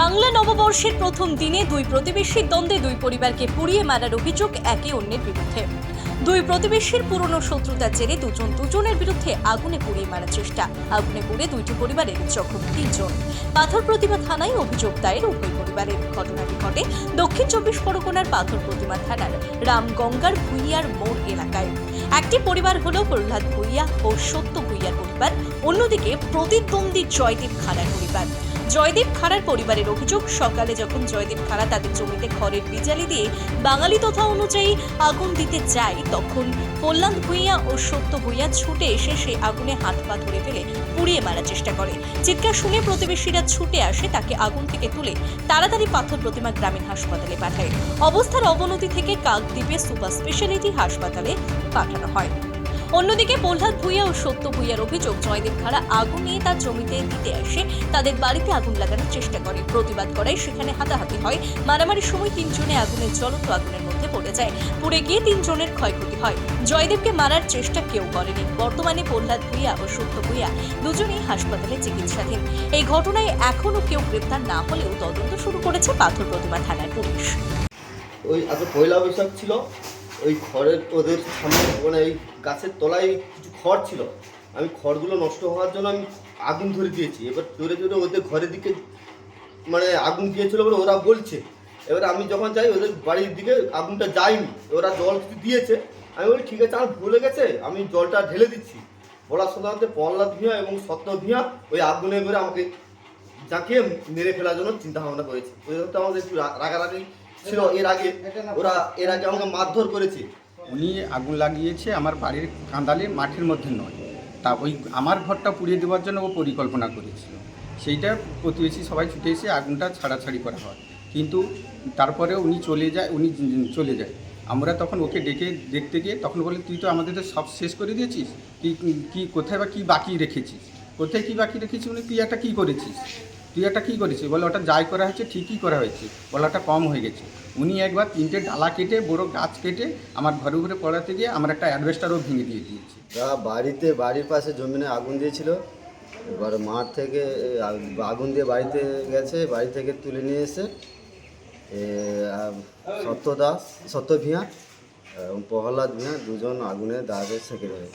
বাংলা নববর্ষের প্রথম দিনে দুই প্রতিবেশীর দ্বন্দ্বে দুই পরিবারকে পুড়িয়ে মারার অভিযোগ একে অন্যের বিরুদ্ধে। দুই প্রতিবেশীর পুরনো শত্রুতার জেরে দুজনের বিরুদ্ধে আগুনে পুড়িয়ে মারার চেষ্টা। আগুনে পুড়ে দুইটি পরিবারের জখম 3 জন। পাথর প্রতিমা থানায় অভিযোগ দায়ের উভয় পরিবারের। ঘটনাটি ঘটে দক্ষিণ 24 পরগনার পাথর প্রতিমা থানার রামগঙ্গার ভুইয়ার মোড় এলাকায়। একটি পরিবার হলো প্রহ্লাদ ভুইয়া ও সত্য ভুইয়ার পরিবার, অন্যদিকে প্রতিদ্বন্দ্বী জয়দেব খাড়ার পরিবার। জয়দেব খাড়ার পরিবারের অভিযোগ, সকালে যখন জয়দেব খাড়া তাদের জমিতে খড়ের বিজালি দিয়ে বাঙালি তথা অনুযায়ী আগুন দিতে যায়, তখন প্রহ্লাদ ভুইয়া ও সত্য ভুইয়া ছুটে এসে সেই আগুনে হাত পা ধরে ফেলে পুড়িয়ে মারার চেষ্টা করে। চিৎকার শুনে প্রতিবেশীরা ছুটে আসে, তাকে আগুন থেকে তুলে তাড়াতাড়ি পাথর প্রতিমা গ্রামীণ হাসপাতালে পাঠায়। অবস্থার অবনতি থেকে কাকদ্বীপে সুপার স্পেশালিটি হাসপাতালে পাঠানো হয়। অন্যদিকে প্রহ্লাদ ভুইয়া ও সত্য ভুইয়ার অভিযোগ, জয়দেব খাড়া আগুন নিয়ে তার জমিতে দিতে আসে তাদের বাড়িতে আগুন লাগানোর চেষ্টা করে। প্রতিবাদ করায় সেখানে হাতাহাতি হয়। মারামারির সময় 3 জনে আগুনের জ্বলন্ত আগুনের মধ্যে পড়ে যায়। পুড়ে গিয়ে 3 জনের ক্ষয়ক্ষতি হয়। জয়দেবকে মারার চেষ্টা কেউ করেনি। বর্তমানে প্রহ্লাদ ভুইয়া ও সত্য ভুইয়া দুজনেই হাসপাতালে চিকিৎসাধীন। এই ঘটনায় এখনো কেউ গ্রেপ্তার না হলেও তদন্ত শুরু করেছে পাথর প্রতিমা থানার পুলিশ। ওই আজকে পয়লা বৈশাখ ছিল, ওই খড়ের ওদের সামনে মানে এই গাছের তলায় কিছু খড় ছিল, আমি খড়গুলো নষ্ট হওয়ার জন্য আমি আগুন ধরে দিয়েছি। এবার জোরে জোরে ওদের ঘরের দিকে মানে আগুন দিয়েছিল বলে ওরা বলছে। এবার আমি যখন যাই ওদের বাড়ির দিকে আগুনটা যায়নি, ওরা জল কিছু দিয়েছে। আমি বলি ঠিক আছে, আমার ভুলে গেছে, আমি জলটা ঢেলে দিচ্ছি। বলার সাথে সাথে প্রহ্লাদ ভিয়া এবং সত্য ভিয়া ওই আগুনে করে আমাকে জাঁকিয়ে মেরে ফেলার জন্য চিন্তা ভাবনা করেছে। ওই তো আমাদের একটু রাগারাগি ছিল এর আগে, ওরা এর আগে আমাকে মারধর করেছে। উনি আগুন লাগিয়েছে আমার বাড়ির কাঁদালে মাঠের মধ্যে নয়, তা ওই আমার ঘরটা পুড়িয়ে দেওয়ার জন্য ও পরিকল্পনা করেছিল। সেইটা প্রতিবেশী সবাই ছুটে এসে আগুনটা ছাড়াছাড়ি করা হয়, কিন্তু তারপরে উনি চলে যায়। আমরা তখন ওকে ডেকে দেখতে গিয়ে তখন বলে, তুই তো আমাদের সব শেষ করে দিয়েছিস, কি কোথায় বা কী বাকি রেখেছিস, কোথায় কী বাকি রেখেছিস, মানে তুই একটা কী করেছিস, বলে ওটা যাই করা হয়েছে ঠিকই করা হয়েছে, বলে ওটা কম হয়ে গেছে। উনি একবার 3টে ডালা কেটে বড় গাছ কেটে আমার ঘরের উপরে পড়াতে গিয়ে আমার একটা অ্যাডভেস্টারও ভেঙে দিয়ে দিয়েছে। বাড়ির পাশে জমিনে আগুন দিয়েছিল। এবার মাঠ থেকে আগুন দিয়ে বাড়িতে গেছে, বাড়ি থেকে তুলে নিয়ে এসে সত্য ভিয়া এবং প্রহ্লাদ ভিয়া দুজন আগুনে দাঁড়িয়ে সেঁকে দেয়।